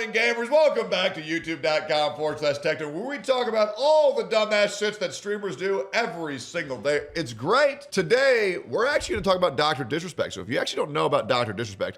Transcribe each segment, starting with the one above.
morning, gamers. Welcome back to youtube.com/Tectone, where we talk about all the dumbass shits that streamers do every single day. It's great. Today, we're actually going to talk about Dr. Disrespect. So if you actually don't know about Dr. Disrespect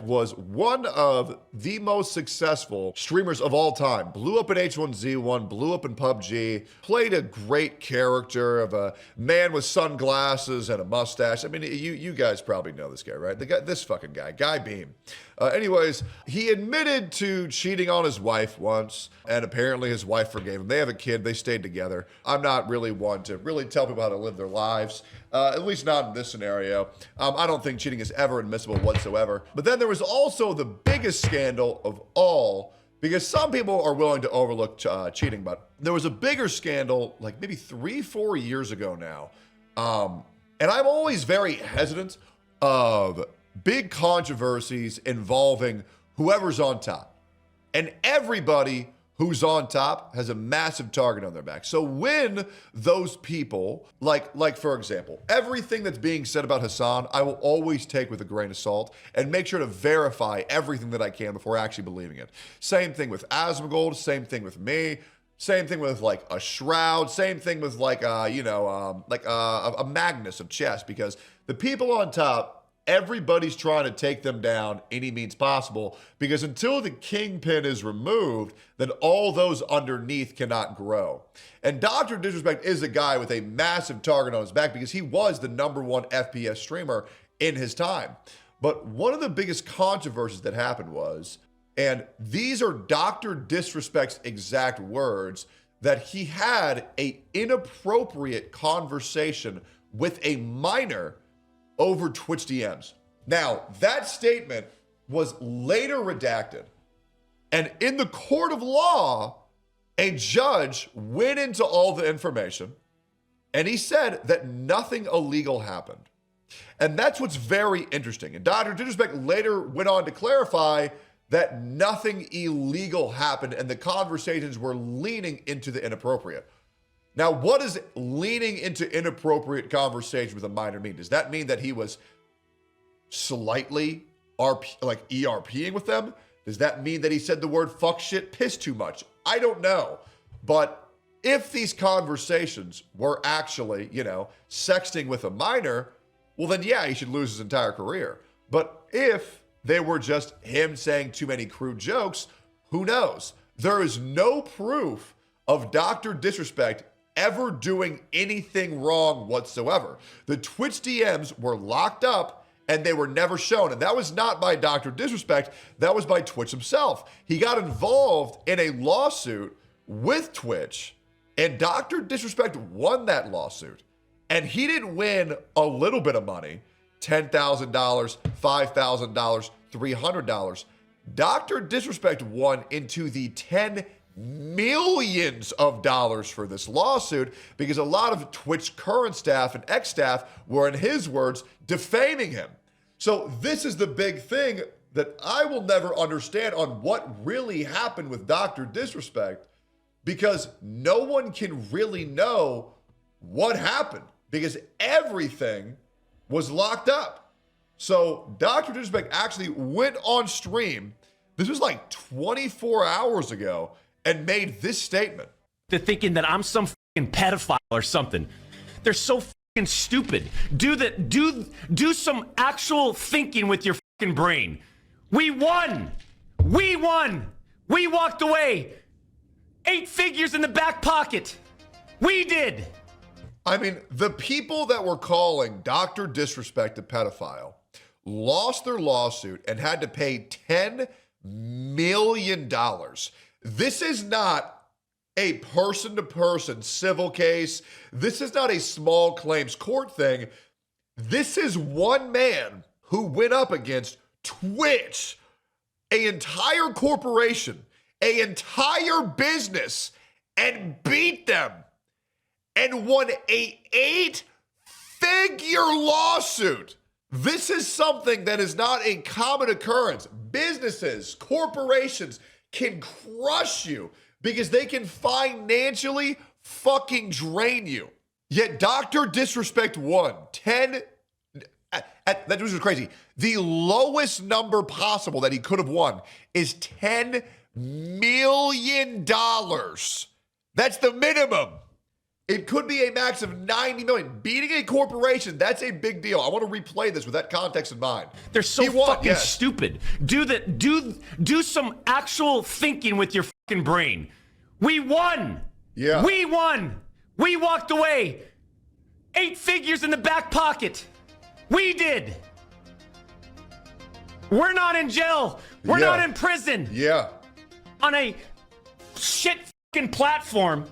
was one of the most successful streamers of all time. Blew up in H1Z1, blew up in PUBG, played a great character of a man with sunglasses and a mustache. I mean, you guys probably know this guy, right? This fucking guy, Guy Beam. Anyways, he admitted to cheating on his wife once, and apparently his wife forgave him. They have a kid. They stayed together. I'm not really one to really tell people how to live their lives, at least not in this scenario. I don't think cheating is ever admissible whatsoever. But then there was also the biggest scandal of all, because some people are willing to overlook cheating, but there was a bigger scandal like maybe 3-4 years ago now. And I'm always very hesitant of big controversies involving whoever's on top. And everybody who's on top has a massive target on their back. So when those people, like for example, everything that's being said about Hassan, I will always take with a grain of salt and make sure to verify everything that I can before actually believing it. Same thing with Asmongold, same thing with me. Same thing with like a Shroud, same thing with like a Magnus of chess, because the people on top, everybody's trying to take them down any means possible, because until the kingpin is removed, then all those underneath cannot grow. And Dr. Disrespect is a guy with a massive target on his back because he was the #1 FPS streamer in his time. But one of the biggest controversies that happened was, and these are Dr. Disrespect's exact words, that he had an inappropriate conversation with a minor over Twitch DMs. Now, that statement was later redacted. And in the court of law, a judge went into all the information and he said that nothing illegal happened. And that's what's very interesting. And Dr. Disrespect later went on to clarify that nothing illegal happened and the conversations were leaning into the inappropriate. Now, what does leaning into inappropriate conversation with a minor mean? Does that mean that he was slightly ERPing with them? Does that mean that he said the word fuck, shit, piss too much? I don't know. But if these conversations were actually, sexting with a minor, well then yeah, he should lose his entire career. But if they were just him saying too many crude jokes, who knows? There is no proof of Dr. Disrespect ever doing anything wrong whatsoever. The Twitch DMs were locked up and they were never shown. And that was not by Dr. Disrespect, that was by Twitch himself. He got involved in a lawsuit with Twitch, and Dr. Disrespect won that lawsuit. And he didn't win a little bit of money, $10,000, $5,000, $300. Dr. Disrespect won into the millions of dollars for this lawsuit because a lot of Twitch current staff and ex-staff were, in his words, defaming him. So this is the big thing that I will never understand on what really happened with Dr. Disrespect, because no one can really know what happened because everything was locked up. So Dr. Disrespect actually went on stream, this was like 24 hours ago, and made this statement. They're thinking that I'm some fucking pedophile or something. They're so fucking stupid. Do some actual thinking with your fucking brain. We won. We won. We walked away. 8 figures in the back pocket. We did. I mean, the people that were calling Dr. Disrespect a pedophile lost their lawsuit and had to pay $10 million. This is not a person-to-person civil case. This is not a small claims court thing. This is one man who went up against Twitch, an entire corporation, an entire business, and beat them and won an 8-figure lawsuit. This is something that is not a common occurrence. Businesses, corporations can crush you because they can financially fucking drain you. Yet Dr. Disrespect won that was crazy. The lowest number possible that he could have won is $10 million. That's the minimum. It could be a max of $90 million. Beating a corporation, that's a big deal. I want to replay this with that context in mind. They're so fucking stupid. Do some actual thinking with your fucking brain. We won. Yeah. We won. We walked away. 8 figures in the back pocket. We did. We're not in jail. We're not in prison. Yeah. On a shit fucking platform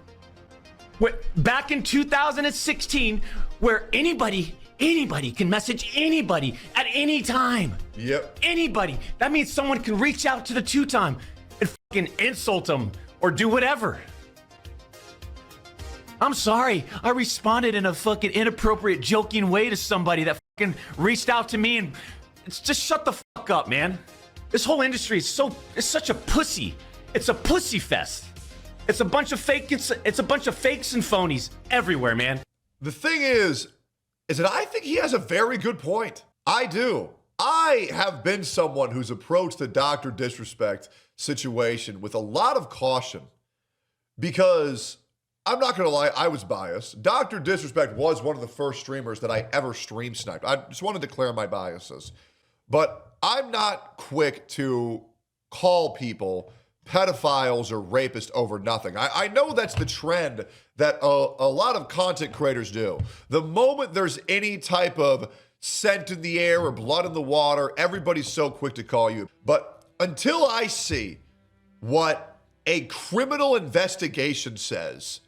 back in 2016 where anybody can message anybody at any time. Yep. Anybody. That means someone can reach out to the two-time and fucking insult them or do whatever. I'm sorry. I responded in a fucking inappropriate, joking way to somebody that fucking reached out to me, and it's just shut the fuck up, man. This whole industry is such a pussy. It's a pussy fest. It's a bunch of fakes and phonies everywhere, man. The thing is that I think he has a very good point. I do. I have been someone who's approached the Dr. Disrespect situation with a lot of caution because I'm not going to lie, I was biased. Dr. Disrespect was one of the first streamers that I ever stream sniped. I just want to declare my biases. But I'm not quick to call people pedophiles or rapists over nothing. I know that's the trend that a lot of content creators do. The moment there's any type of scent in the air or blood in the water, everybody's so quick to call you. But until I see what a criminal investigation says,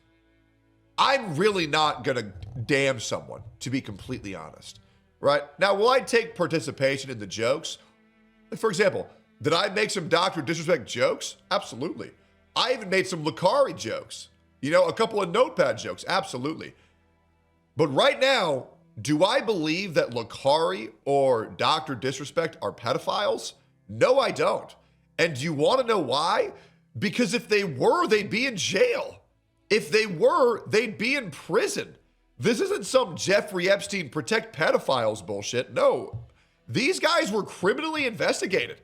I'm really not going to damn someone, to be completely honest. Right? Now, will I take participation in the jokes? For example, did I make some Dr. Disrespect jokes? Absolutely. I even made some Lucari jokes. A couple of Notepad jokes. Absolutely. But right now, do I believe that Lucari or Dr. Disrespect are pedophiles? No, I don't. And do you want to know why? Because if they were, they'd be in jail. If they were, they'd be in prison. This isn't some Jeffrey Epstein protect pedophiles bullshit. No, these guys were criminally investigated.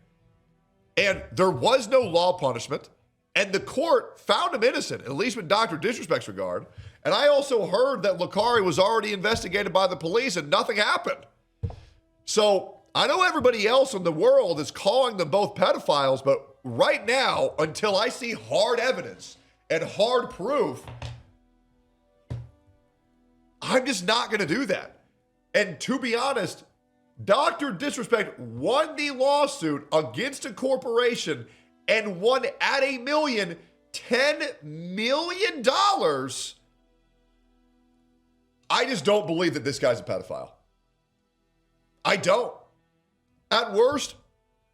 And there was no law punishment. And the court found him innocent, at least in Dr. Disrespect's regard. And I also heard that Lucari was already investigated by the police and nothing happened. So I know everybody else in the world is calling them both pedophiles, but right now, until I see hard evidence and hard proof, I'm just not going to do that. And to be honest, Dr. Disrespect won the lawsuit against a corporation and won at $10 million. I just don't believe that this guy's a pedophile. I don't. At worst,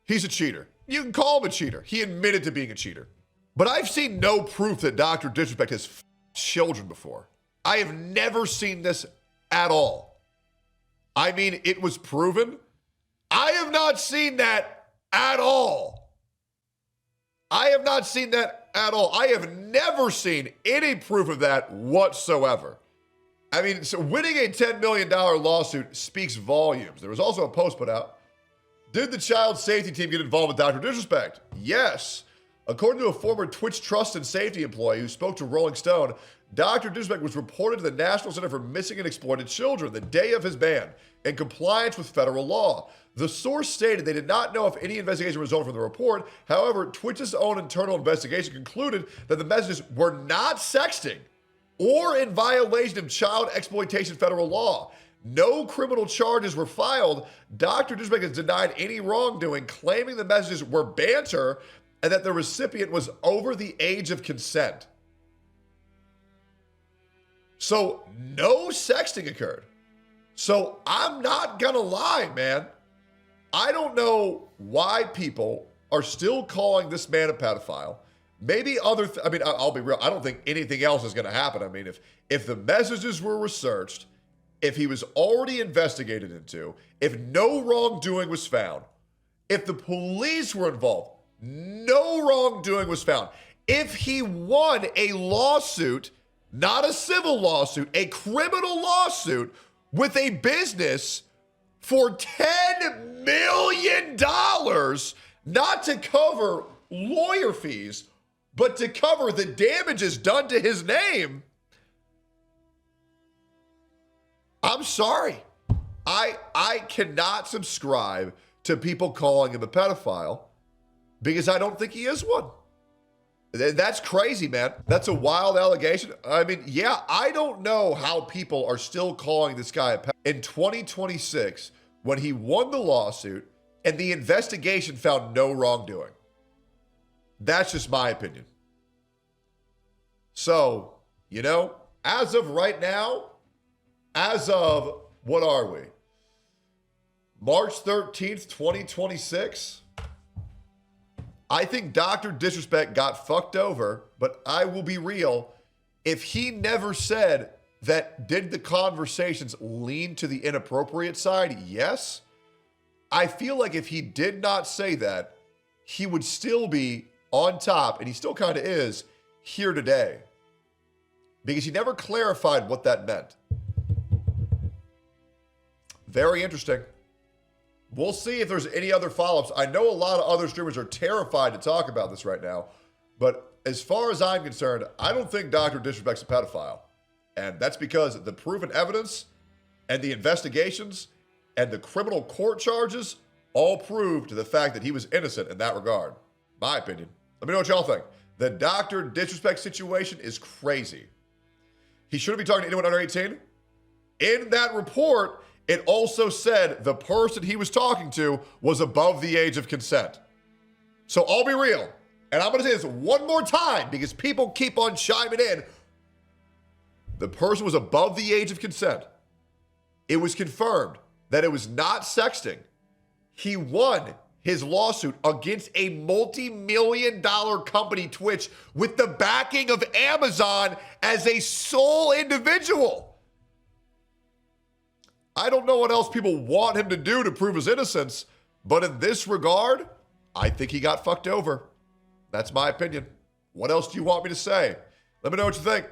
he's a cheater. You can call him a cheater. He admitted to being a cheater. But I've seen no proof that Dr. Disrespect has children before. I have never seen this at all. I mean, it was proven. I have not seen that at all. I have not seen that at all. I have never seen any proof of that whatsoever. I mean, so winning a $10 million lawsuit speaks volumes. There was also a post put out. Did the child safety team get involved with Dr. Disrespect? Yes. According to a former Twitch Trust and Safety employee who spoke to Rolling Stone, Dr. Disrespect was reported to the National Center for Missing and Exploited Children the day of his ban in compliance with federal law. The source stated they did not know if any investigation resulted from the report. However, Twitch's own internal investigation concluded that the messages were not sexting or in violation of child exploitation federal law. No criminal charges were filed. Dr. Disrespect has denied any wrongdoing, claiming the messages were banter and that the recipient was over the age of consent. So no sexting occurred. So I'm not gonna lie, man. I don't know why people are still calling this man a pedophile. Maybe I'll be real. I don't think anything else is gonna happen. I mean, if the messages were researched, if he was already investigated into, if no wrongdoing was found, if the police were involved, no wrongdoing was found, if he won a lawsuit, not a civil lawsuit, a criminal lawsuit with a business for $10 million, not to cover lawyer fees, but to cover the damages done to his name. I'm sorry. I cannot subscribe to people calling him a pedophile because I don't think he is one. That's crazy, man. That's a wild allegation. I mean, yeah, I don't know how people are still calling this guy a pedophile in 2026 when he won the lawsuit and the investigation found no wrongdoing. That's just my opinion. So, you know, as of right now, as of, what are we? March 13th, 2026. I think Dr. Disrespect got fucked over, but I will be real. If he never said that, did the conversations lean to the inappropriate side? Yes. I feel like if he did not say that, he would still be on top, and he still kind of is, here today. Because he never clarified what that meant. Very interesting. We'll see if there's any other follow-ups. I know a lot of other streamers are terrified to talk about this right now, but as far as I'm concerned, I don't think Dr. Disrespect's a pedophile. And that's because the proven evidence and the investigations and the criminal court charges all prove to the fact that he was innocent in that regard. My opinion. Let me know what y'all think. The Dr. Disrespect situation is crazy. He shouldn't be talking to anyone under 18. In that report, it also said the person he was talking to was above the age of consent. So I'll be real. And I'm going to say this one more time because people keep on chiming in. The person was above the age of consent. It was confirmed that it was not sexting. He won his lawsuit against a multi-million-dollar company, Twitch, with the backing of Amazon as a sole individual. I don't know what else people want him to do to prove his innocence, but in this regard, I think he got fucked over. That's my opinion. What else do you want me to say? Let me know what you think.